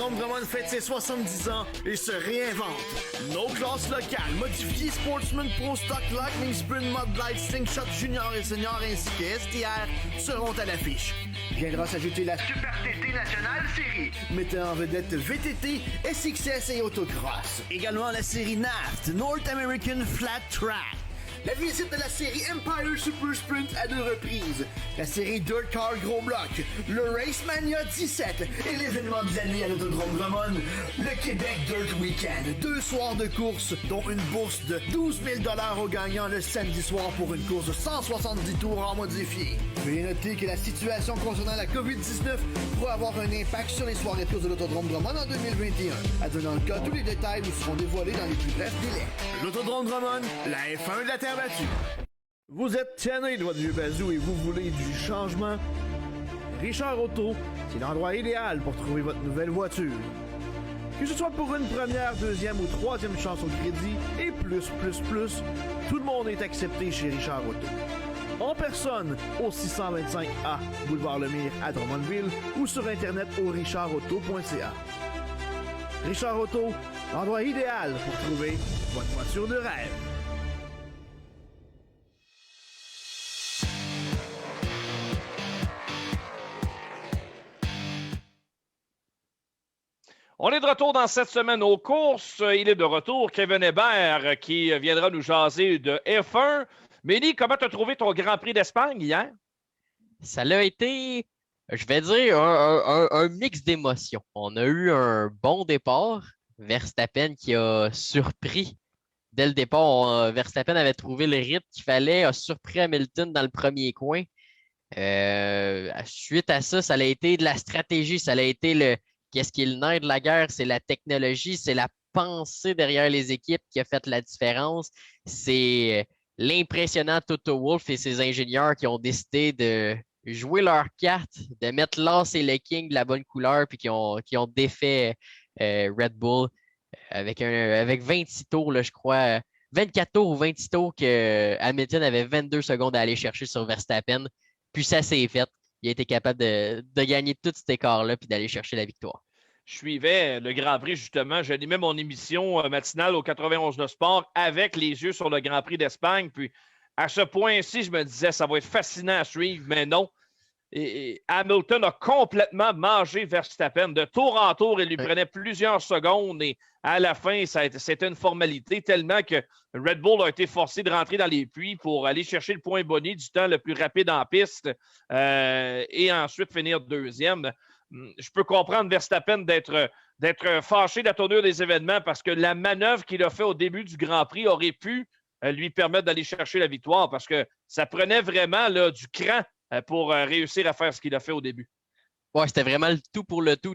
l'autodrome Drummond fête ses 70 ans et se réinvente. Nos classes locales, modifiées Sportsman Pro Stock, Lightning Sprint, Mud Light, Slingshot Junior et Senior ainsi que STR seront à l'affiche. Viendra s'ajouter la Super TT Nationale Série, mettant en vedette VTT, SXS et Autocross. Également la série NAFT, North American Flat Track. La visite de la série Empire Super Sprint à 2 reprises, la série Dirt Car Gros Bloc, le Race Mania 17 et l'événement de l'année à l'Autodrome Drummond, le Québec Dirt Weekend. 2 soirs de course, dont une bourse de 12 000 $ aux gagnants le samedi soir pour une course de 170 tours en modifié. Veuillez noter que la situation concernant la COVID-19 pourrait avoir un impact sur les soirées de course de l'Autodrome Drummond en 2021. Advenant le cas, tous les détails vous seront dévoilés dans les plus brefs délais. L'Autodrome Drummond, la F1 de la Terre battue. Vous êtes tanné de votre vieux bazou et vous voulez du changement? Richard Auto, c'est l'endroit idéal pour trouver votre nouvelle voiture. Que ce soit pour une première, deuxième ou troisième chance au crédit et plus, tout le monde est accepté chez Richard Auto. En personne au 625A Boulevard Lemire à Drummondville ou sur internet au richardauto.ca. Richard Auto, l'endroit idéal pour trouver votre voiture de rêve. On est de retour dans cette semaine aux courses. Il est de retour, Kevin Hébert, qui viendra nous jaser de F1. Mélie, comment tu as trouvé ton Grand Prix d'Espagne hier? Ça l'a été, je vais dire, un mix d'émotions. On a eu un bon départ. Verstappen qui a surpris dès le départ. Verstappen avait trouvé le rythme qu'il fallait, a surpris Hamilton dans le premier coin. Suite à ça, ça a été de la stratégie, ça a été qu'est-ce qui est le nerf de la guerre, c'est la technologie, c'est la pensée derrière les équipes qui a fait la différence. C'est l'impressionnant Toto Wolff et ses ingénieurs qui ont décidé de jouer leur carte, de mettre l'As et le King de la bonne couleur, puis qui ont défait Red Bull avec 26 tours, là, je crois. 24 tours ou 26 tours que Hamilton avait 22 secondes à aller chercher sur Verstappen. Puis ça s'est fait. Il a été capable de gagner tout cet écart-là puis d'aller chercher la victoire. Je suivais le Grand Prix, justement. J'animais mon émission matinale au 91 de Sport avec les yeux sur le Grand Prix d'Espagne. Puis à ce point-ci, je me disais, ça va être fascinant à suivre, mais non. Et Hamilton a complètement mangé Verstappen. De tour en tour, il lui prenait plusieurs secondes et à la fin, c'était une formalité tellement que Red Bull a été forcé de rentrer dans les puits pour aller chercher le point bonnet du temps le plus rapide en piste et ensuite finir deuxième. Je peux comprendre Verstappen d'être fâché de la tournure des événements parce que la manœuvre qu'il a fait au début du Grand Prix aurait pu lui permettre d'aller chercher la victoire parce que ça prenait vraiment là, du cran pour réussir à faire ce qu'il a fait au début. Ouais, c'était vraiment le tout pour le tout.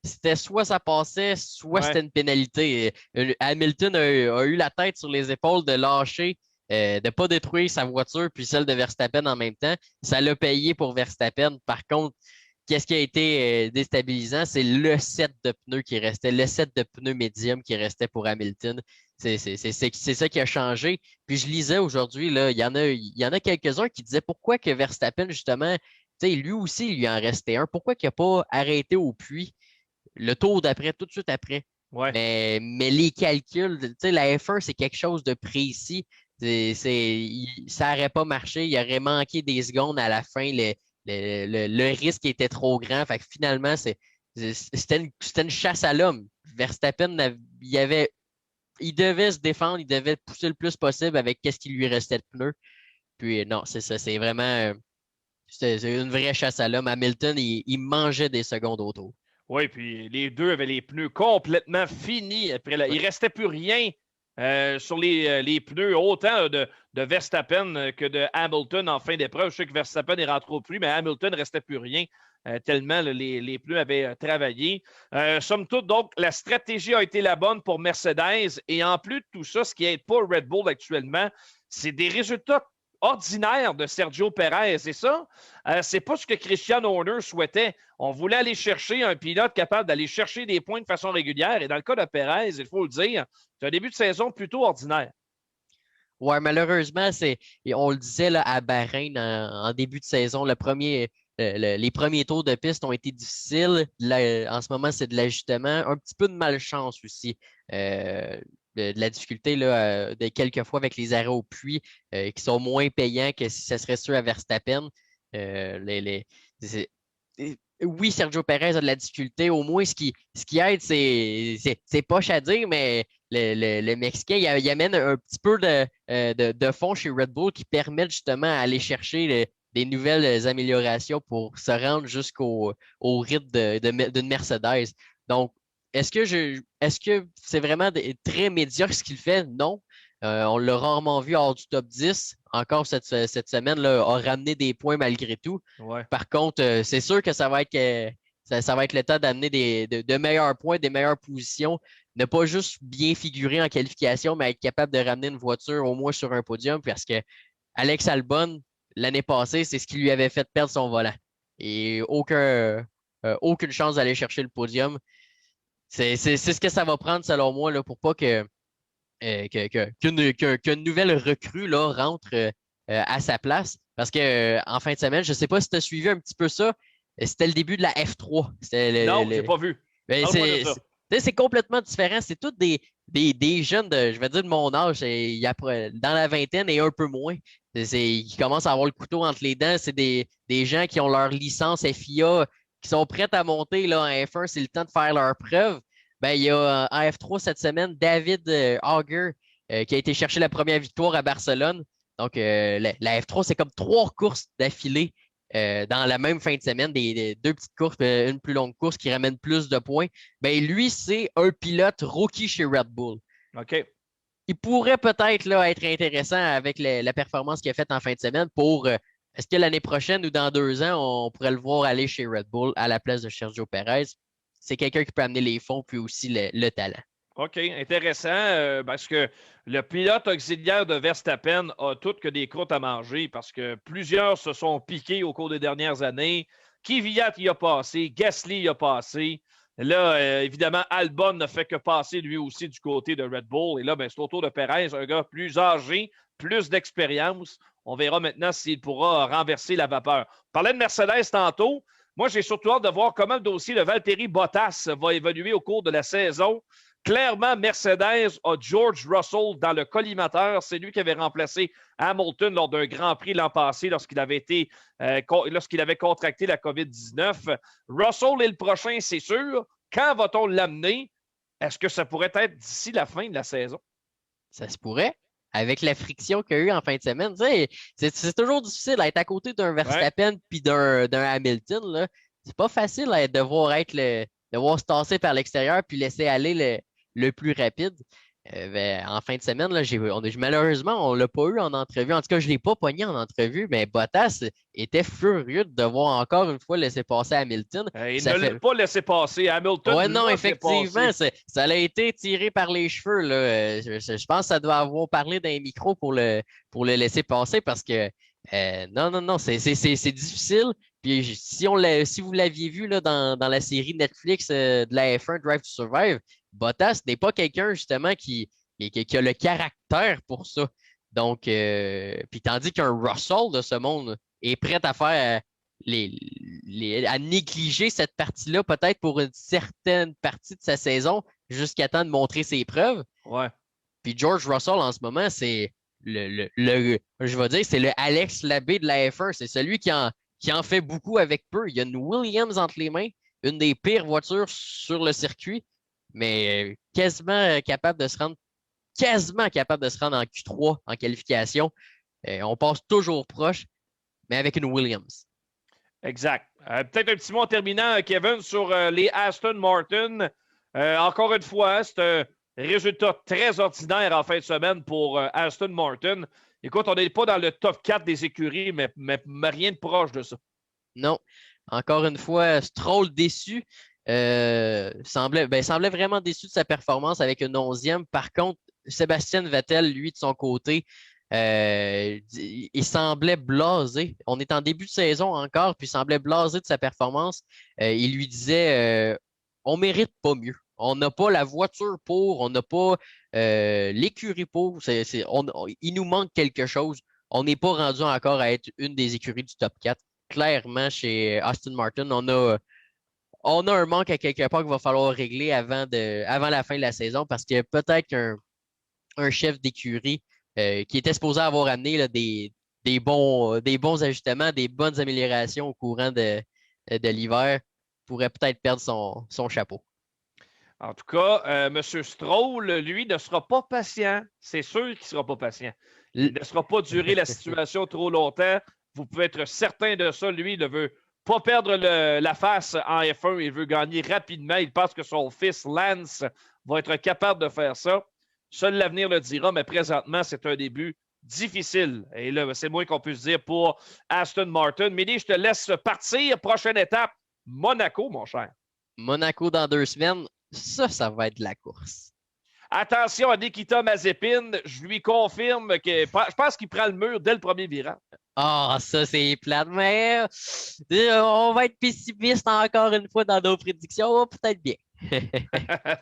C'était soit ça passait, soit c'était une pénalité. Hamilton a eu la tête sur les épaules de lâcher, de ne pas détruire sa voiture puis celle de Verstappen en même temps. Ça l'a payé pour Verstappen. Par contre, qu'est-ce qui a été déstabilisant? C'est le set de pneus qui restait, le set de pneus médium qui restait pour Hamilton. C'est ça qui a changé. Puis je lisais aujourd'hui, là, il y en a quelques-uns qui disaient pourquoi que Verstappen, justement, lui aussi, il lui en restait un. Pourquoi qu'il n'a pas arrêté au puits le tour d'après, tout de suite après? Ouais. Mais les calculs, la F1, c'est quelque chose de précis. Ça n'aurait pas marché. Il aurait manqué des secondes à la fin. Le risque était trop grand. Fait que finalement, c'était une chasse à l'homme. Verstappen, il devait se défendre, il devait pousser le plus possible avec ce qui lui restait de pneus. Puis non, c'est ça, c'est vraiment c'est une vraie chasse à l'homme. Hamilton, il mangeait des secondes autour. Oui, puis les deux avaient les pneus complètement finis. Après il ne restait plus rien sur les pneus, autant de Verstappen que de Hamilton en fin d'épreuve. Je sais que Verstappen est rentré au puits, mais Hamilton ne restait plus rien. Tellement les pneus avaient travaillé. Somme toute, donc, la stratégie a été la bonne pour Mercedes. Et en plus de tout ça, ce qui n'aide pas Red Bull actuellement, c'est des résultats ordinaires de Sergio Perez. Et ça, c'est pas ce que Christian Horner souhaitait. On voulait aller chercher un pilote capable d'aller chercher des points de façon régulière. Et dans le cas de Perez, il faut le dire, c'est un début de saison plutôt ordinaire. Ouais, malheureusement, on le disait là, à Bahreïn en début de saison, le premier les premiers tours de piste ont été difficiles. En ce moment, c'est de l'ajustement. Un petit peu de malchance aussi. De la difficulté là, de quelques fois avec les arrêts au puits qui sont moins payants que si ce serait ceux à Verstappen. Oui, Sergio Perez a de la difficulté. Au moins, ce qui aide, c'est poche à dire, mais le Mexicain, il amène un petit peu de fond chez Red Bull qui permettent justement à aller chercher des nouvelles améliorations pour se rendre au rythme d'une Mercedes. Donc, est-ce que c'est vraiment très médiocre ce qu'il fait? Non. On l'a rarement vu hors du top 10. Encore cette semaine, là, a ramené des points malgré tout. Ouais. Par contre, c'est sûr que ça va être ça va être le temps d'amener de meilleurs points, des meilleures positions. Ne pas juste bien figurer en qualification, mais être capable de ramener une voiture au moins sur un podium parce que Alex Albon, l'année passée, c'est ce qui lui avait fait perdre son volant. Et aucune chance d'aller chercher le podium. C'est ce que ça va prendre, selon moi, là, pour pas qu'une nouvelle recrue là, rentre à sa place. Parce que en fin de semaine, je ne sais pas si tu as suivi un petit peu ça, c'était le début de la F3. Non, je n'ai pas vu. C'est complètement différent. C'est tous des jeunes je vais dire de mon âge, dans la vingtaine et un peu moins. Ils commencent à avoir le couteau entre les dents. C'est des gens qui ont leur licence FIA, qui sont prêts à monter là, en F1. C'est le temps de faire leur preuve. Ben, il y a en F3 cette semaine David Auger qui a été chercher la première victoire à Barcelone. Donc, la F3, c'est comme 3 courses d'affilée dans la même fin de semaine, des 2 petites courses, une plus longue course qui ramène plus de points. Ben, lui, c'est un pilote rookie chez Red Bull. OK. Il pourrait peut-être là, être intéressant avec la performance qu'il a faite en fin de semaine pour est-ce que l'année prochaine ou dans 2 ans, on pourrait le voir aller chez Red Bull à la place de Sergio Perez. C'est quelqu'un qui peut amener les fonds puis aussi le talent. OK, intéressant, parce que le pilote auxiliaire de Verstappen a toutes que des croûtes à manger parce que plusieurs se sont piqués au cours des dernières années. Kvyat y a passé, Gasly y a passé. Là, évidemment, Albon ne fait que passer lui aussi du côté de Red Bull. Et là, ben, c'est au tour de Perez, un gars plus âgé, plus d'expérience. On verra maintenant s'il pourra renverser la vapeur. On parlait de Mercedes tantôt. Moi, j'ai surtout hâte de voir comment le dossier de Valtteri Bottas va évoluer au cours de la saison. Clairement, Mercedes a George Russell dans le collimateur. C'est lui qui avait remplacé Hamilton lors d'un Grand Prix l'an passé lorsqu'il avait contracté la COVID-19. Russell est le prochain, c'est sûr. Quand va-t-on l'amener? Est-ce que ça pourrait être d'ici la fin de la saison? Ça se pourrait. Avec la friction qu'il y a eu en fin de semaine, c'est toujours difficile d'être à côté d'un Verstappen puis d'un Hamilton. Là. C'est pas facile de devoir se tasser par l'extérieur puis laisser aller le plus rapide. En fin de semaine, là, malheureusement, on ne l'a pas eu en entrevue. En tout cas, je ne l'ai pas pogné en entrevue, mais Bottas était furieux de devoir encore une fois laisser passer Hamilton. Il ne l'a pas laissé passer. Hamilton. Oui, non, effectivement, ça a été tiré par les cheveux. Là. Je pense que ça doit avoir parlé d'un micro pour le laisser passer parce que non, c'est difficile. Puis si vous l'aviez vu là, dans la série Netflix de la F1 Drive to Survive, Bottas n'est pas quelqu'un justement qui a le caractère pour ça. Donc, puis tandis qu'un Russell de ce monde est prêt à faire à négliger cette partie-là, peut-être pour une certaine partie de sa saison, jusqu'à temps de montrer ses preuves. Ouais. Puis George Russell, en ce moment, c'est je vais dire, c'est le Alex Labbé de la F1. C'est celui qui en fait beaucoup avec peu. Il y a une Williams entre les mains, une des pires voitures sur le circuit, mais quasiment capable de se rendre en Q3 en qualification. On passe toujours proche, mais avec une Williams. Exact. Peut-être un petit mot en terminant, Kevin, sur les Aston Martin. Encore une fois, c'est un résultat très ordinaire en fin de semaine pour Aston Martin. Écoute, on n'est pas dans le top 4 des écuries, mais rien de proche de ça. Non. Encore une fois, Stroll déçu. Semblait vraiment déçu de sa performance avec une 11e. Par contre, Sébastien Vettel, lui, de son côté, il semblait blasé. On est en début de saison encore, puis il semblait blasé de sa performance. Il lui disait on mérite pas mieux. On n'a pas la voiture pour, on n'a pas l'écurie pour. Il nous manque quelque chose. On n'est pas rendu encore à être une des écuries du top 4. clairement chez Aston Martin. On a un manque à quelque part qu'il va falloir régler avant la fin de la saison parce que peut-être qu'un chef d'écurie qui était supposé avoir amené là, des bons ajustements, des bonnes améliorations au courant de l'hiver pourrait peut-être perdre son chapeau. En tout cas, M. Stroll, lui, ne sera pas patient. C'est sûr qu'il ne sera pas patient. Il ne sera pas durer la situation trop longtemps. Vous pouvez être certain de ça. Lui, il ne veut pas perdre la face en F1. Il veut gagner rapidement. Il pense que son fils, Lance, va être capable de faire ça. Seul l'avenir le dira, mais présentement, c'est un début difficile. Et là, c'est moins qu'on puisse dire pour Aston Martin. Midi, je te laisse partir. Prochaine étape, Monaco, mon cher. Monaco dans 2 semaines, ça va être la course. Attention à Nikita Mazepin. Je lui confirme que je pense qu'il prend le mur dès le premier virage. Ah, ça, c'est plate, mais on va être pessimiste encore une fois dans nos prédictions. Peut-être bien.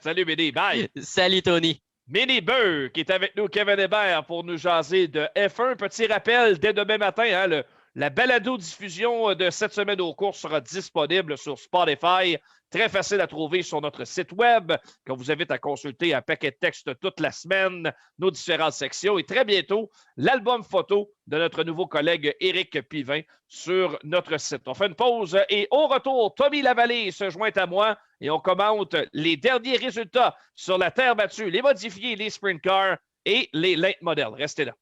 Salut, Midi. Bye. Salut, Tony. Mini Beur qui est avec nous, Kevin Hébert, pour nous jaser de F1. Petit rappel, dès demain matin, hein, la balado-diffusion de cette semaine aux courses sera disponible sur Spotify. Très facile à trouver sur notre site web, qu'on vous invite à consulter un paquet de textes toute la semaine, nos différentes sections. Et très bientôt, l'album photo de notre nouveau collègue Éric Pivin sur notre site. On fait une pause et au retour, Tommy Lavallée se joint à moi et on commente les derniers résultats sur la terre battue, les modifiés, les sprint cars et les late models. Restez là.